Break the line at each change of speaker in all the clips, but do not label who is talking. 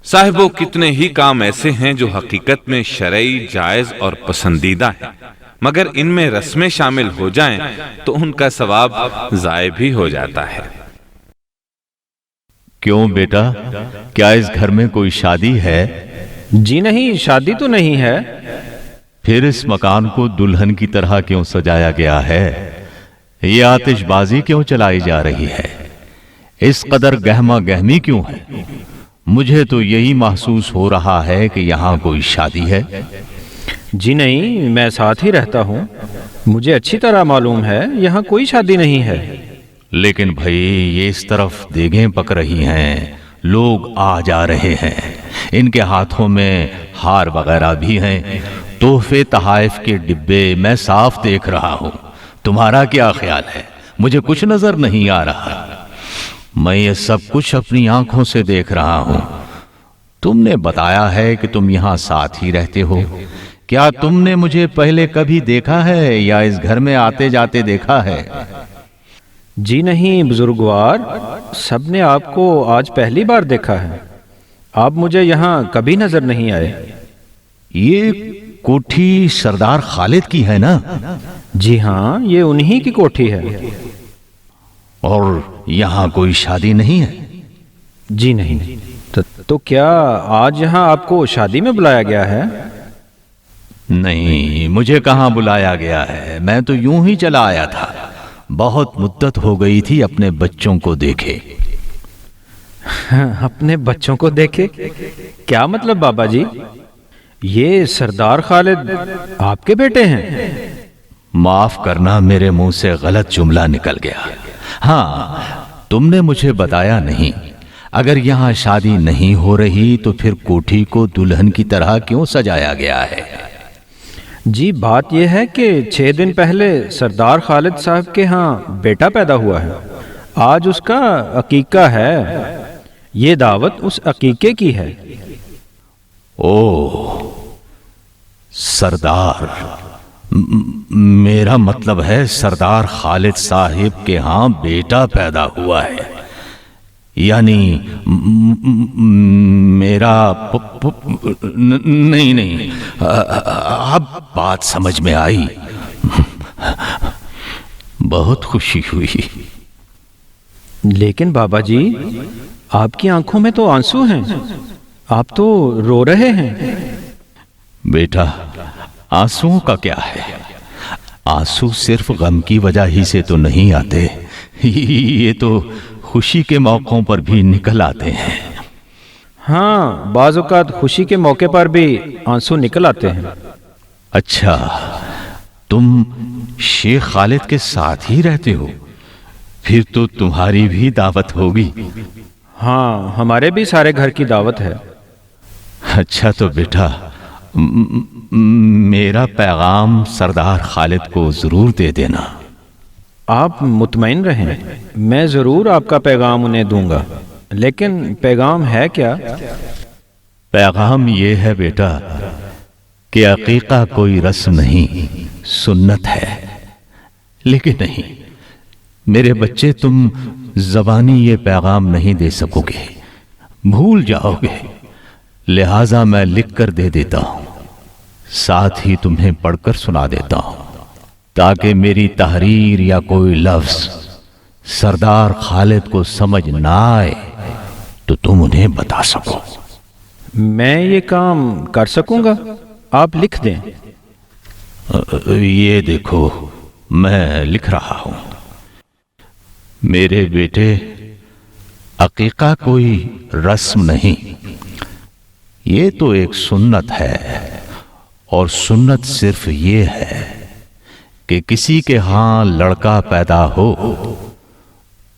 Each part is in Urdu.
صاحبو، کتنے ہی کام ایسے ہیں جو حقیقت میں شرعی، جائز اور پسندیدہ ہیں، مگر ان میں رسمیں شامل ہو جائیں تو ان کا ثواب ضائع بھی ہو جاتا ہے۔
کیوں بیٹا، کیا اس گھر میں کوئی شادی ہے؟
جی نہیں، شادی تو نہیں ہے۔
پھر اس مکان کو دلہن کی طرح کیوں سجایا گیا ہے؟ یہ آتش بازی کیوں چلائی جا رہی ہے؟ اس قدر گہما گہمی کیوں ہے؟ مجھے تو یہی محسوس ہو رہا ہے کہ یہاں کوئی شادی ہے۔
جی نہیں، میں ساتھ ہی رہتا ہوں، مجھے اچھی طرح معلوم ہے یہاں کوئی شادی نہیں ہے۔
لیکن بھائی، یہ اس طرف دیگیں پک رہی ہیں، لوگ آ جا رہے ہیں، ان کے ہاتھوں میں ہار وغیرہ بھی ہیں، تحفے تحائف کے ڈبے میں صاف دیکھ رہا ہوں۔ تمہارا کیا خیال ہے؟ مجھے کچھ نظر نہیں آ رہا؟ میں یہ سب کچھ اپنی آنکھوں سے دیکھ رہا ہوں۔ تم نے بتایا ہے کہ تم یہاں ساتھ ہی رہتے ہو، کیا تم نے مجھے پہلے کبھی دیکھا ہے یا اس گھر میں آتے جاتے دیکھا ہے؟
جی نہیں بزرگوار، سب نے آپ کو آج پہلی بار دیکھا ہے، آپ مجھے یہاں کبھی نظر نہیں آئے۔
یہ کوٹھی سردار خالد کی ہے نا؟
جی ہاں، یہ انہی کی کوٹھی ہے۔
اور یہاں کوئی شادی نہیں ہے؟
جی نہیں۔ تو کیا آج یہاں آپ کو شادی میں بلایا گیا ہے؟
نہیں، مجھے کہاں بلایا گیا ہے، میں تو یوں ہی چلا آیا تھا۔ بہت مدت ہو گئی تھی اپنے بچوں کو دیکھے۔
اپنے بچوں کو دیکھے؟ کیا مطلب بابا جی؟ یہ سردار خالد آپ کے بیٹے ہیں؟
معاف کرنا، میرے منہ سے غلط جملہ نکل گیا۔ ہاں، تم نے مجھے بتایا نہیں۔ اگر یہاں شادی نہیں ہو رہی تو پھر کوٹھی کو دلہن کی طرح کیوں سجایا گیا ہے؟
جی بات یہ ہے کہ 6 دن پہلے سردار خالد صاحب کے ہاں بیٹا پیدا ہوا ہے، آج اس کا عقیقہ ہے، یہ دعوت اس عقیقے کی ہے۔
اوہ، سردار، میرا مطلب ہے سردار خالد صاحب کے ہاں بیٹا پیدا ہوا ہے، یعنی میرا نہیں، اب بات سمجھ میں آئی، بہت خوشی ہوئی۔
لیکن بابا جی، آپ کی آنکھوں میں تو آنسو ہیں، آپ تو رو رہے ہیں۔
بیٹا، آنسوؤں کا کیا ہے؟ آنسو صرف غم کی وجہ ہی سے تو نہیں آتے، یہ تو خوشی کے موقعوں پر بھی نکل آتے ہیں۔
ہاں، بعض اوقات خوشی کے موقع پر بھی آنسو نکل آتے ہیں۔
اچھا، تم شیخ خالد کے ساتھ ہی رہتے ہو؟ پھر تو تمہاری بھی دعوت ہوگی۔
ہاں، ہمارے بھی سارے گھر کی دعوت ہے۔
اچھا تو بیٹا، میرا پیغام سردار خالد کو ضرور دے دینا۔
آپ مطمئن رہیں، میں ضرور آپ کا پیغام انہیں دوں گا، لیکن پیغام ہے کیا؟
پیغام یہ ہے بیٹا کہ عقیقہ کوئی رسم نہیں، سنت ہے۔ لیکن نہیں میرے بچے، تم زبانی یہ پیغام نہیں دے سکو گے، بھول جاؤ گے، لہٰذا میں لکھ کر دے دیتا ہوں، ساتھ ہی تمہیں پڑھ کر سنا دیتا ہوں، تاکہ میری تحریر یا کوئی لفظ سردار خالد کو سمجھ نہ آئے تو تم انہیں بتا سکو۔
میں یہ کام کر سکوں گا؟ آپ لکھ دیں۔
یہ دیکھو، میں لکھ رہا ہوں۔ میرے بیٹے، عقیقہ کوئی رسم نہیں، یہ تو ایک سنت ہے، اور سنت صرف یہ ہے کہ کسی کے ہاں لڑکا پیدا ہو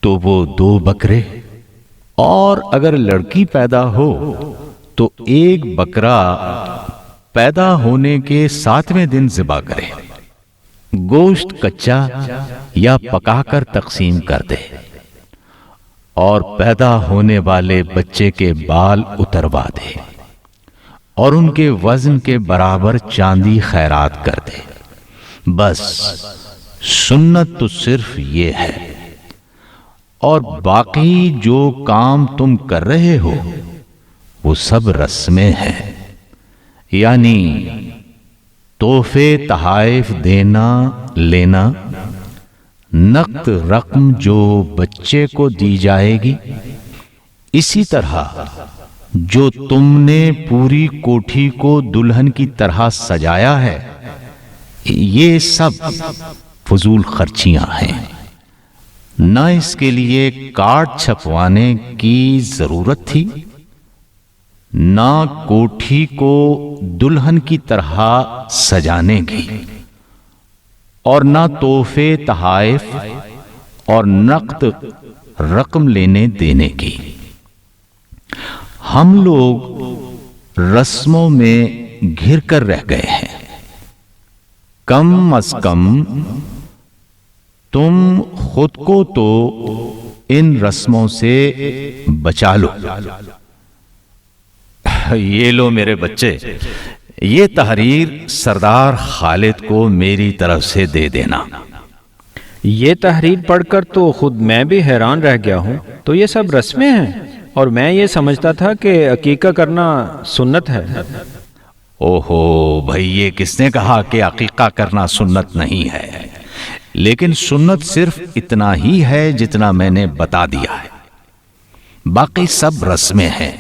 تو وہ 2 بکرے، اور اگر لڑکی پیدا ہو تو 1 بکرا پیدا ہونے کے 7ویں دن ذبح کرے، گوشت کچا یا پکا کر تقسیم کر دے، اور پیدا ہونے والے بچے کے بال اتروا دے، اور ان کے وزن کے برابر چاندی خیرات کر دے۔ بس سنت تو صرف یہ ہے، اور باقی جو کام تم کر رہے ہو وہ سب رسمیں ہیں، یعنی تحفے تحائف دینا لینا، نقد رقم جو بچے کو دی جائے گی، اسی طرح جو تم نے پوری کوٹھی کو دلہن کی طرح سجایا ہے، یہ سب فضول خرچیاں ہیں۔ نہ اس کے لیے کارڈ چھپوانے کی ضرورت تھی، نہ کوٹھی کو دلہن کی طرح سجانے کی، اور نہ تحفے تحائف اور نقد رقم لینے دینے کی۔ ہم لوگ رسموں میں گھر کر رہ گئے ہیں۔ کم از کم تم خود کو تو ان رسموں سے بچا لو۔ یہ لو میرے بچے، یہ تحریر سردار خالد کو میری طرف سے دے دینا۔
یہ تحریر پڑھ کر تو خود میں بھی حیران رہ گیا ہوں۔ تو یہ سب رسمیں ہیں، اور میں یہ سمجھتا تھا کہ عقیقہ کرنا سنت ہے۔
اوہو بھائی، یہ کس نے کہا کہ عقیقہ کرنا سنت نہیں ہے؟ لیکن سنت صرف اتنا ہی ہے جتنا میں نے بتا دیا ہے، باقی سب رسمیں ہیں۔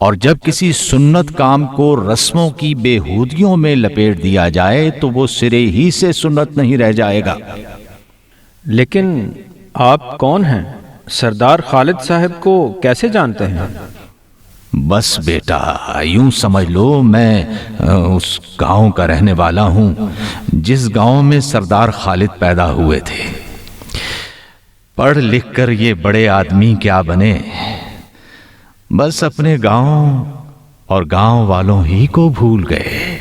اور جب کسی سنت کام کو رسموں کی بےہودیوں میں لپیٹ دیا جائے تو وہ سرے ہی سے سنت نہیں رہ جائے گا۔
لیکن آپ کون ہیں؟ سردار خالد صاحب کو کیسے جانتے ہیں؟
بس بیٹا، یوں سمجھ لو میں اس گاؤں کا رہنے والا ہوں جس گاؤں میں سردار خالد پیدا ہوئے تھے۔ پڑھ لکھ کر یہ بڑے آدمی کیا بنے، بس اپنے گاؤں اور گاؤں والوں ہی کو بھول گئے۔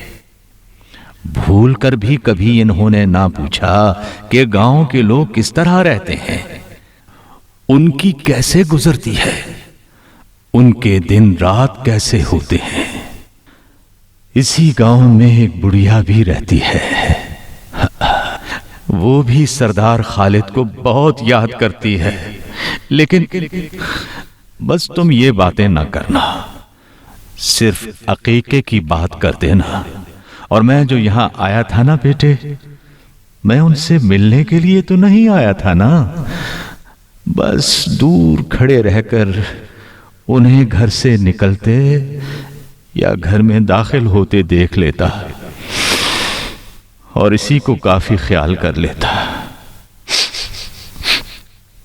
بھول کر بھی کبھی انہوں نے نہ پوچھا کہ گاؤں کے لوگ کس طرح رہتے ہیں، ان کی کیسے گزرتی ہے، ان کے دن رات کیسے ہوتے ہیں۔ اسی گاؤں میں ایک بڑھیا بھی رہتی ہے، وہ بھی سردار خالد کو بہت یاد کرتی ہے، لیکن بس تم یہ باتیں نہ کرنا، صرف عقیقے کی بات کر دینا۔ اور میں جو یہاں آیا تھا نا بیٹے، میں ان سے ملنے کے لیے تو نہیں آیا تھا نا، بس دور کھڑے رہ کر انہیں گھر سے نکلتے یا گھر میں داخل ہوتے دیکھ لیتا، اور اسی کو کافی خیال کر لیتا۔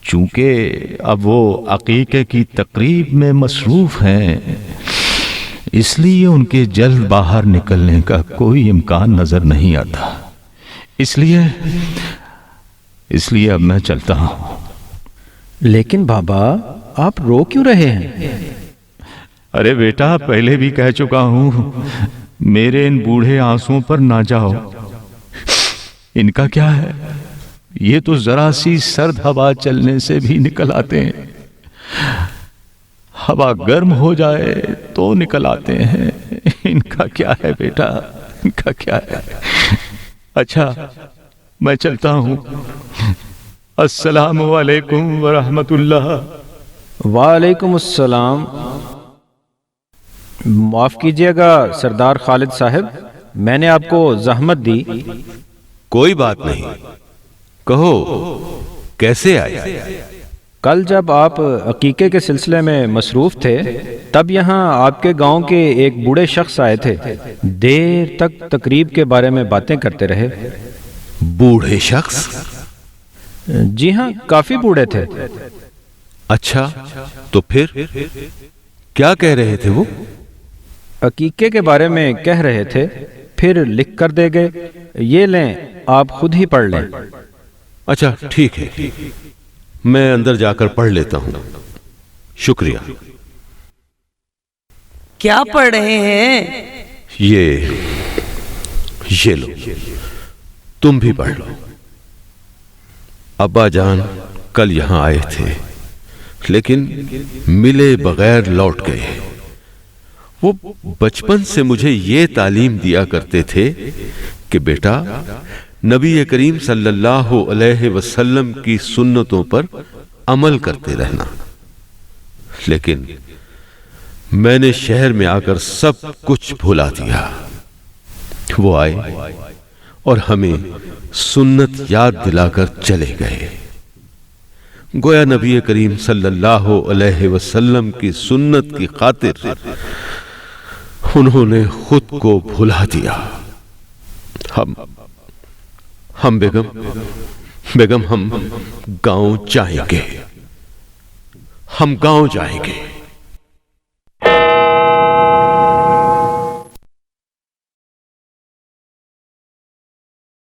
چونکہ اب وہ عقیقے کی تقریب میں مصروف ہیں، اس لیے ان کے جلد باہر نکلنے کا کوئی امکان نظر نہیں آتا۔ اس لیے اب میں چلتا ہوں۔
لیکن بابا، آپ رو کیوں رہے ہیں؟
ارے بیٹا، پہلے بھی کہہ چکا ہوں، میرے ان بوڑھے آنسوؤں پر نہ جاؤ۔ ان کا کیا ہے، یہ تو ذرا سی سرد ہوا چلنے سے بھی نکل آتے ہیں، ہوا گرم ہو جائے تو نکل آتے ہیں۔ ان کا کیا ہے بیٹا، ان کا کیا ہے۔ اچھا، میں چلتا ہوں۔ السلام علیکم ورحمۃ اللہ۔
وعلیکم السلام۔ معاف کیجیے گا سردار خالد صاحب، میں نے آپ کو زحمت دی۔
کوئی بات نہیں، کہو کیسے آئے؟
کل جب آپ عقیقے کے سلسلے میں مصروف تھے، تب یہاں آپ کے گاؤں کے ایک بوڑھے شخص آئے تھے، دیر تک تقریب کے بارے میں باتیں کرتے رہے۔
بوڑھے شخص؟
جی ہاں، کافی بوڑھے تھے۔
اچھا، تو پھر کیا کہہ رہے تھے وہ؟
عقیقے کے بارے میں کہہ رہے تھے، پھر لکھ کر دے گئے، یہ لیں آپ خود ہی پڑھ لیں۔
اچھا ٹھیک ہے، میں اندر جا کر پڑھ لیتا ہوں، شکریہ۔
کیا پڑھ رہے ہیں؟
یہ لو، تم بھی پڑھ لو۔ ابا جان کل یہاں آئے تھے، لیکن ملے بغیر لوٹ گئے۔ وہ بچپن سے مجھے یہ تعلیم دیا کرتے تھے کہ بیٹا، نبی کریم صلی اللہ علیہ وسلم کی سنتوں پر عمل کرتے رہنا۔ لیکن میں نے شہر میں آ کر سب کچھ بھلا دیا۔ وہ آئے اور ہمیں سنت یاد دلا کر چلے گئے۔ گویا نبی کریم صلی اللہ علیہ وسلم کی سنت کی خاطر انہوں نے خود کو بھلا دیا۔ ہم بیگم ہم گاؤں جائیں گے، ہم گاؤں جائیں گے۔